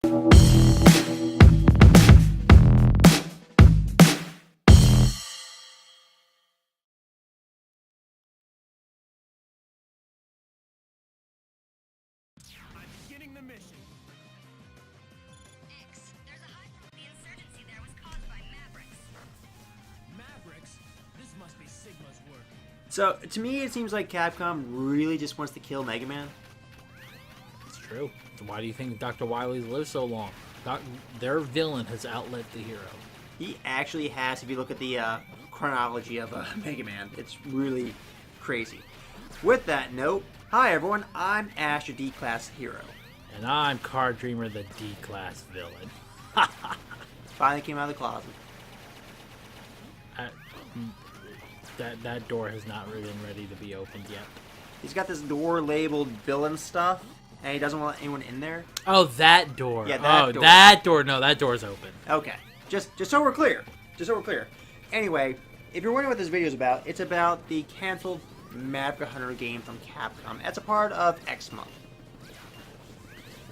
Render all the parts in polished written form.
Beginning the mission. X, there's a high the insurgency there was caused by Mavericks. Mavericks? This must be Sigma's work. So, to me, it seems like Capcom really just wants to kill Mega Man. It's true. So why do you think Dr. Wily's lived so long? Their villain has outlived the hero. He actually has, if you look at the chronology of Mega Man. It's really crazy. With that note, hi everyone, I'm Asch, your D-Class hero. And I'm Card Dreamer, the D-Class villain. Finally came out of the closet. That door has not really been ready to be opened yet. He's got this door labeled villain stuff, and he doesn't want anyone in there. Oh, that door. Yeah, that door. That door. No, that door's open. Okay, just so we're clear. Just so we're clear. Anyway, if you're wondering what this video is about, it's about the canceled Maverick Hunter game from Capcom. That's a part of X month.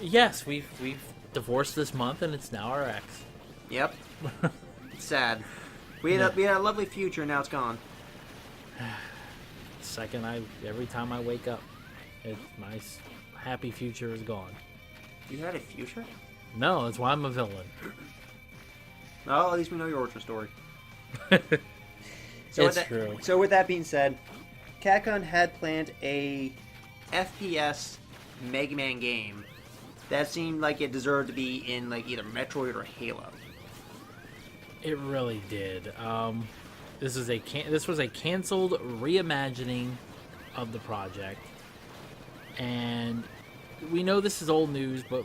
Yes, we've divorced this month, and it's now our ex. Yep. It's sad. We had a lovely future, and now it's gone. Every time I wake up, my happy future is gone. You had a future? No, that's why I'm a villain. Well, at least we know your origin story. It's true. So with that being said, Capcom had planned a FPS Mega Man game that seemed like it deserved to be in like either Metroid or Halo. It really did. This was a canceled reimagining of the project, and we know this is old news, but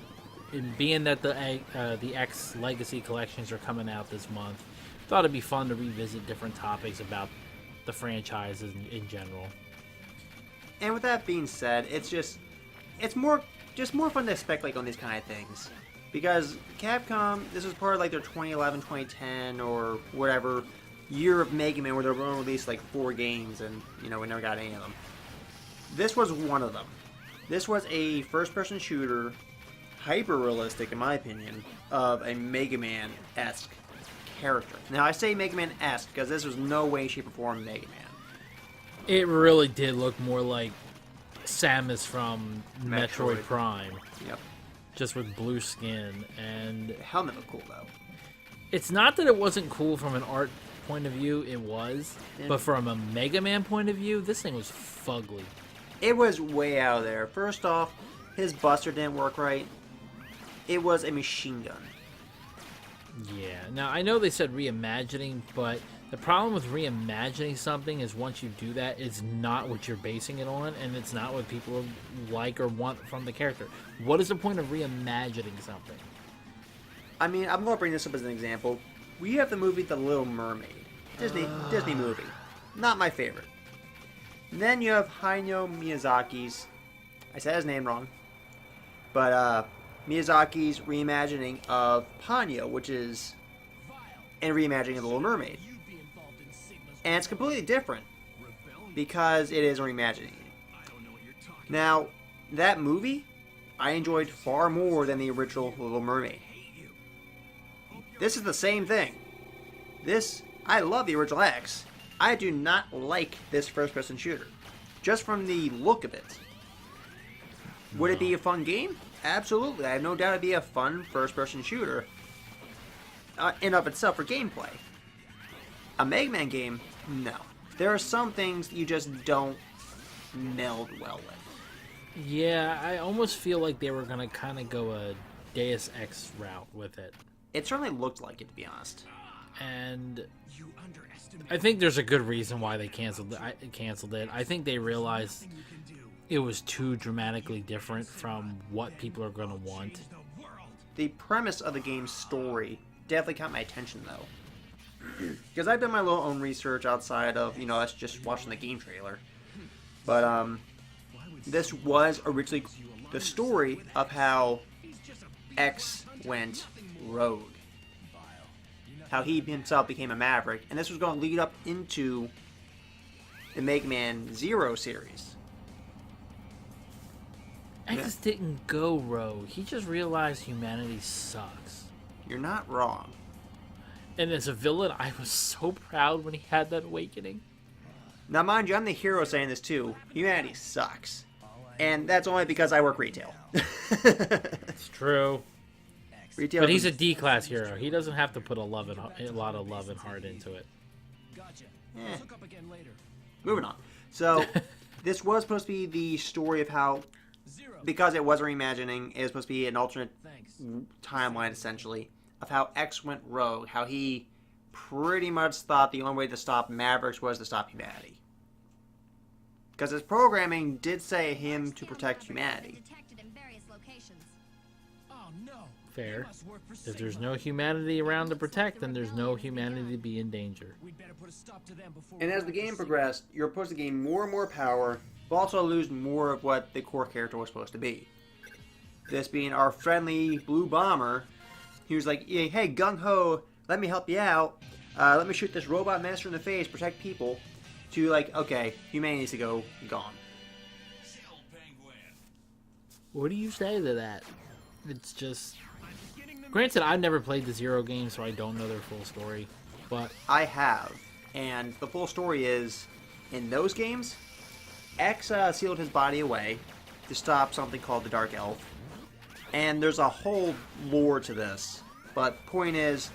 in being that the X Legacy collections are coming out this month, thought it'd be fun to revisit different topics about the franchises in general. And with that being said, it's more fun to speculate on these kind of things. Because Capcom, this was part of like their 2011, 2010, or whatever year of Mega Man where they were going to release like 4 games and, we never got any of them. This was one of them. This was a first-person shooter, hyper-realistic in my opinion, of a Mega Man-esque character. Now I say Mega Man-esque because this was no way, shape, or form Mega Man. It really did look more like Samus from Metroid Prime. Yep. Just with blue skin, and The helmet looked cool though. it's not that it wasn't cool from an art point of view, it was, Yeah. but from a Mega Man point of view, this thing was fugly. It was way out of there. First off, his buster didn't work right. It was a machine gun. Yeah, now I know they said reimagining, but the problem with reimagining something is once you do that, it's not what you're basing it on, and it's not what people like or want from the character. What is the point of reimagining something? I mean, I'm going to bring this up as an example. We have the movie The Little Mermaid. Disney movie. Not my favorite. And then you have Hayao Miyazaki's, I said his name wrong, but Miyazaki's reimagining of Ponyo, which is a reimagining of The Little Mermaid. And it's completely different because it is a reimagining. Now, that movie I enjoyed far more than the original Little Mermaid. This is the same thing. I love the original X. I do not like this first-person shooter. Just from the look of it. Would it be a fun game? Absolutely. I have no doubt it'd be a fun first-person shooter. In of itself for gameplay. A Mega Man game? No. There are some things you just don't meld well with. Yeah, I almost feel like they were going to kind of go a Deus Ex route with it. It certainly looked like it, to be honest. And I think there's a good reason why they canceled it. I think they realized it was too dramatically different from what people are going to want. The premise of the game's story definitely caught my attention, though. Because I've done my little own research outside of, us just watching the game trailer. But, this was originally the story of how X went rogue. How he himself became a Maverick. And this was going to lead up into the Mega Man Zero series. X didn't go rogue. He just realized humanity sucks. You're not wrong. And as a villain, I was so proud when he had that awakening. Now, mind you, I'm the hero saying this too. Humanity sucks. And that's only because I work retail. It's true. Retail But he's a D-class hero. He doesn't have to put a lot of love and heart into it. Gotcha. Eh. Let's hook up again later. Moving on. So, this was supposed to be the story of how, Zero. because it was a reimagining, it was supposed to be an alternate Thanks. timeline, essentially, of how X went rogue. How he pretty much thought the only way to stop Mavericks was to stop humanity. Because his programming did say him to protect humanity. Detected in various locations. Oh no. Fair. They must work for If Sigma. there's no humanity around to protect, then there's no humanity to be in danger. We'd better put a stop to them before. And we as the go after game Sigma. progressed, you're supposed to gain more and more power, but also lose more of what the core character was supposed to be. This being our friendly blue bomber. He was like, "Yeah, hey, gung-ho, let me help you out. Let me shoot this robot master in the face, protect people." To like, okay, humanity needs to go gone. What do you say to that? It's just... Granted, I've never played the Zero game, so I don't know their full story. But I have. And the full story is, in those games, X sealed his body away to stop something called the Dark Elf. And there's a whole lore to this. But point is,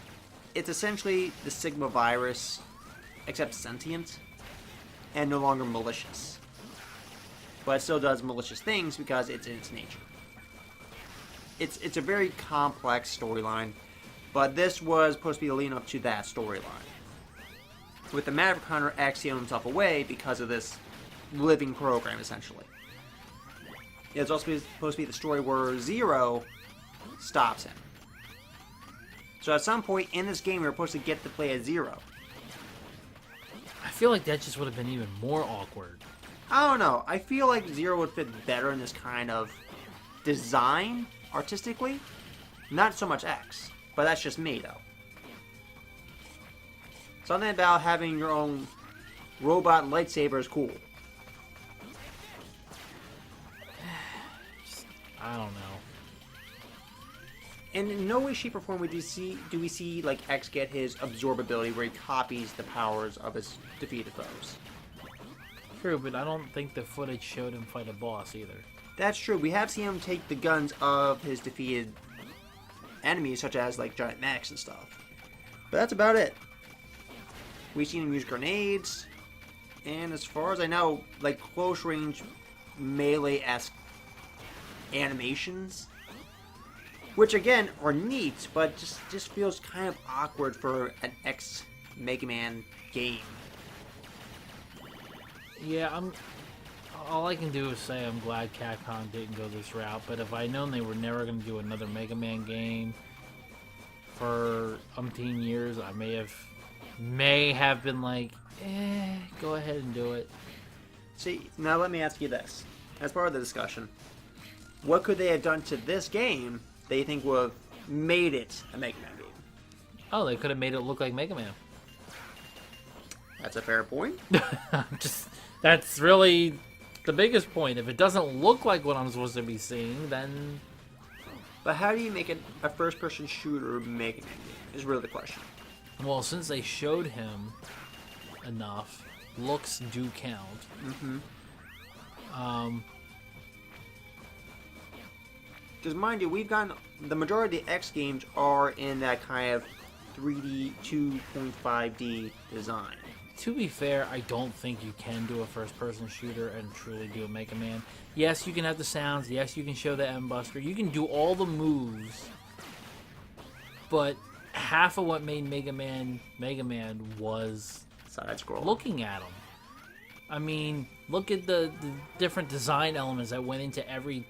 it's essentially the Sigma virus, except sentient, and no longer malicious. But it still does malicious things because it's in its nature. It's a very complex storyline, but this was supposed to be the lead up to that storyline. With the Maverick Hunter X sealing himself away because of this living program, essentially. It's also supposed to be the story where Zero stops him. So at some point in this game, you're supposed to get to play as Zero. I feel like that just would have been even more awkward. I don't know. I feel like Zero would fit better in this kind of design, artistically. Not so much X, but that's just me, though. Something about having your own robot lightsaber is cool. I don't know. And in no way, shape, or form do we see like X get his absorb ability where he copies the powers of his defeated foes. True, but I don't think the footage showed him fight a boss either. That's true. We have seen him take the guns of his defeated enemies, such as like giant mechs and stuff. But that's about it. We've seen him use grenades, and as far as I know, like close range melee-esque animations, which again are neat, but just feels kind of awkward for an ex Mega Man game. Yeah, all I can do is say I'm glad Capcom didn't go this route, but if I'd known they were never going to do another Mega Man game for umpteen years, I may have been like, go ahead and do it. See, now let me ask you this. As part of the discussion, what could they have done to this game that you think would have made it a Mega Man game? Oh, they could have made it look like Mega Man. That's a fair point. That's really the biggest point. If it doesn't look like what I'm supposed to be seeing, then... But how do you make it a first-person shooter Mega Man game is really the question. Well, since they showed him enough, looks do count. Mm-hmm. Because mind you, we've gotten... The majority of the X games are in that kind of 3D, 2.5D design. To be fair, I don't think you can do a first-person shooter and truly do a Mega Man. Yes, you can have the sounds. Yes, you can show the M-Buster. You can do all the moves. But half of what made Mega Man was Side scroll. looking at him. I mean, look at the different design elements that went into every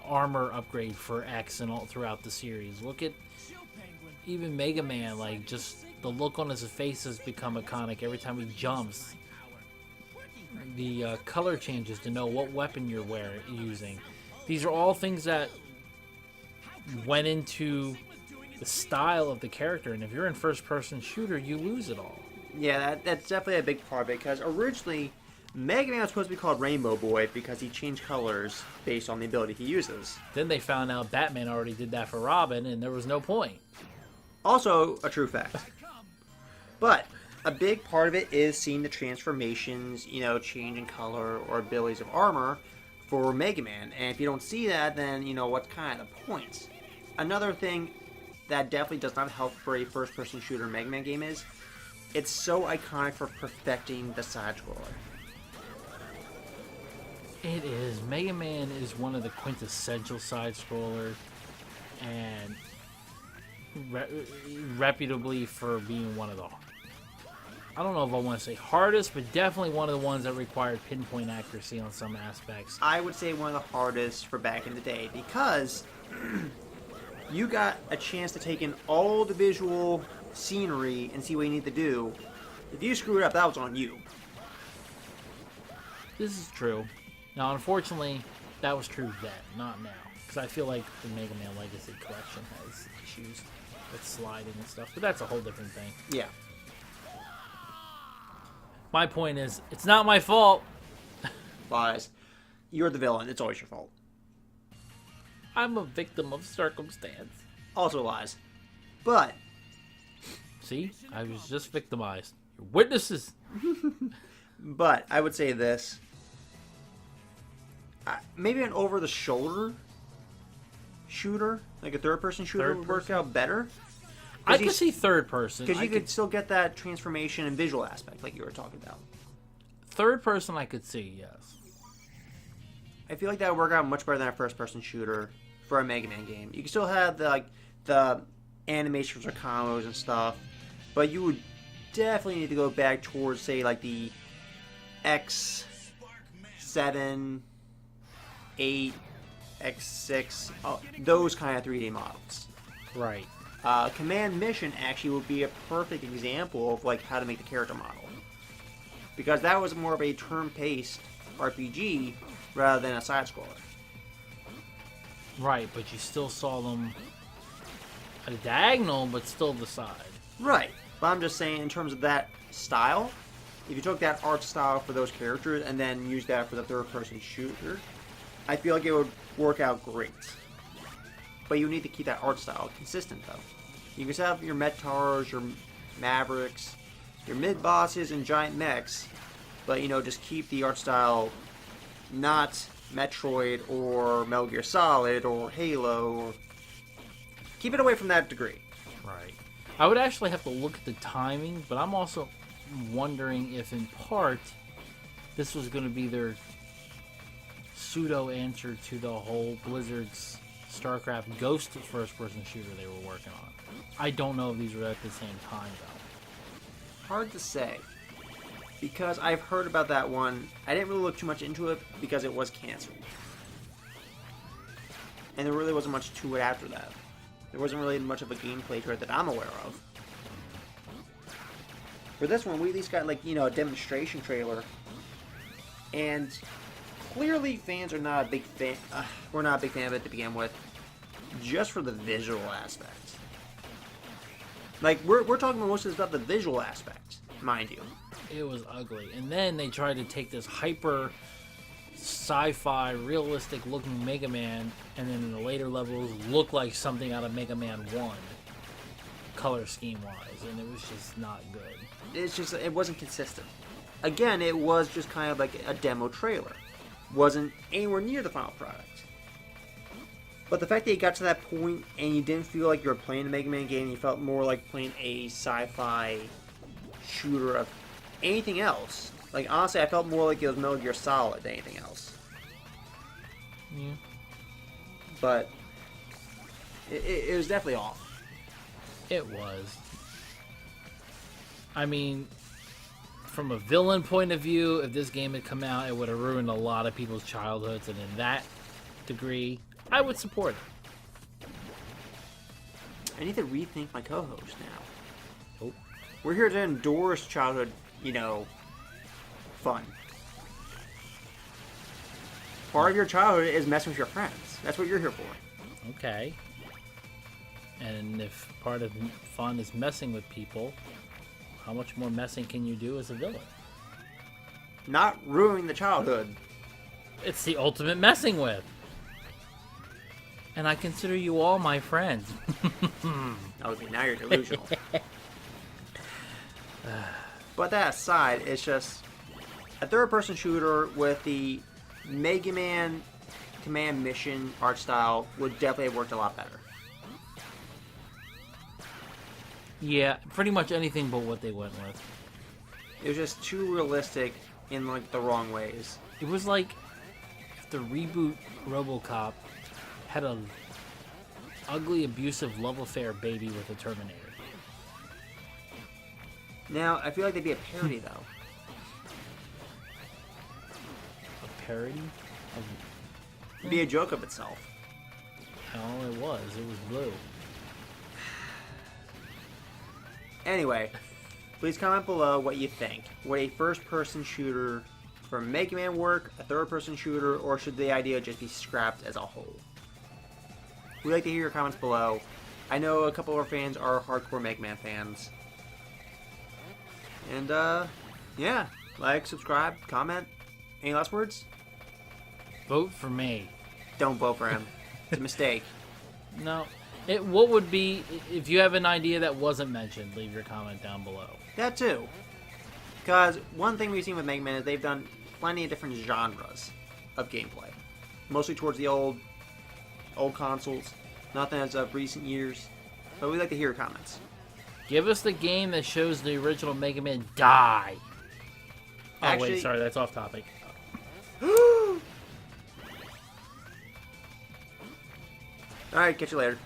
armor upgrade for X and all throughout the series. Look at even Mega Man, like just the look on his face has become iconic every time he jumps. The color changes to know what weapon you're using. These are all things that went into the style of the character, and if you're in first-person shooter, you lose it all. Yeah, that's definitely a big part of it, because originally Mega Man was supposed to be called Rainbow Boy because he changed colors based on the ability he uses. Then they found out Batman already did that for Robin, and there was no point. Also, a true fact. But a big part of it is seeing the transformations, you know, change in color or abilities of armor for Mega Man. And if you don't see that, then, you know, what's kind of the point? Another thing that definitely does not help for a first-person shooter Mega Man game is it's so iconic for perfecting the side-scroller. It is. Mega Man is one of the quintessential side-scrollers, and reputably for being one of the, I don't know if I want to say hardest, but definitely one of the ones that required pinpoint accuracy on some aspects. I would say one of the hardest for back in the day because you got a chance to take in all the visual scenery and see what you need to do. If you screwed up, that was on you. This is true. Now, unfortunately, that was true then, not now. Because I feel like the Mega Man Legacy Collection has issues with sliding and stuff, but that's a whole different thing. Yeah. My point is, it's not my fault. Lies. You're the villain. It's always your fault. I'm a victim of circumstance. Also lies. But See? I was just victimized. You're witnesses. But I would say this. Maybe an over-the-shoulder shooter, like a third-person shooter, would work out better. I could see third person. Because you could still get that transformation and visual aspect like you were talking about. Third person I could see, yes. I feel like that would work out much better than a first-person shooter for a Mega Man game. You can still have the animations or combos and stuff, but you would definitely need to go back towards, say, like the X7, 8, X6, those kind of 3D models. Right. Command Mission actually would be a perfect example of like how to make the character model, because that was more of a turn-paced RPG rather than a side-scroller. Right, but you still saw them at a diagonal, but still the side. Right, but I'm just saying in terms of that style, if you took that art style for those characters and then used that for the third-person shooter, I feel like it would work out great. But you need to keep that art style consistent, though. You can still have your Metars, your Mavericks, your mid-bosses, and giant mechs, but, you know, just keep the art style not Metroid or Metal Gear Solid or Halo. Or keep it away from that degree. Right. I would actually have to look at the timing, but I'm also wondering if, in part, this was going to be their pseudo-answer to the whole Blizzard's StarCraft Ghost first-person shooter they were working on. I don't know if these were at the same time, though. Hard to say. Because I've heard about that one. I didn't really look too much into it because it was canceled. And there really wasn't much to it after that. There wasn't really much of a gameplay to it that I'm aware of. For this one, we at least got, like, you know, a demonstration trailer. And clearly fans are not a big fan. We're not a big fan of it to begin with. Just for the visual aspect. Like, we're talking mostly about the visual aspect, mind you. It was ugly. And then they tried to take this hyper sci-fi, realistic looking Mega Man, and then in the later levels look like something out of Mega Man 1, color scheme wise, and it was just not good. It's just, it wasn't consistent. Again, it was just kind of like a demo trailer. Wasn't anywhere near the final product. But the fact that you got to that point and you didn't feel like you were playing a Mega Man game, you felt more like playing a sci-fi shooter of anything else. Like, honestly, I felt more like it was Metal Gear Solid than anything else. Yeah. But it was definitely off. It was. I mean, from a villain point of view, if this game had come out, it would have ruined a lot of people's childhoods, and in that degree, I would support it. I need to rethink my co-host now. Oh. We're here to endorse childhood, you know, fun. Part of your childhood is messing with your friends. That's what you're here for. Okay. And if part of fun is messing with people, how much more messing can you do as a villain? not ruining the childhood. It's the ultimate messing with. And I consider you all my friends. Okay, now you're delusional. But that aside, it's just a third-person shooter with the Mega Man command mission art style would definitely have worked a lot better. Yeah, pretty much anything but what they went with. It was just too realistic in like the wrong ways. It was like if the reboot RoboCop had a ugly, abusive love affair baby with a Terminator. Now, I feel like they'd be a parody though. A parody of... It'd be a joke of itself. Oh, it was. It was blue. Anyway, please comment below what you think. Would a first-person shooter from Mega Man work, a third-person shooter, or should the idea just be scrapped as a whole? We'd like to hear your comments below. I know a couple of our fans are hardcore Mega Man fans. And, yeah. Like, subscribe, comment. Any last words? Vote for me. Don't vote for him. It's a mistake. No. What would be, if you have an idea that wasn't mentioned, leave your comment down below. That too. Because one thing we've seen with Mega Man is they've done plenty of different genres of gameplay. Mostly towards the old consoles. Nothing as of recent years. But we'd like to hear your comments. Give us the game that shows the original Mega Man die. Oh, Actually, wait, sorry, that's off topic. Alright, catch you later.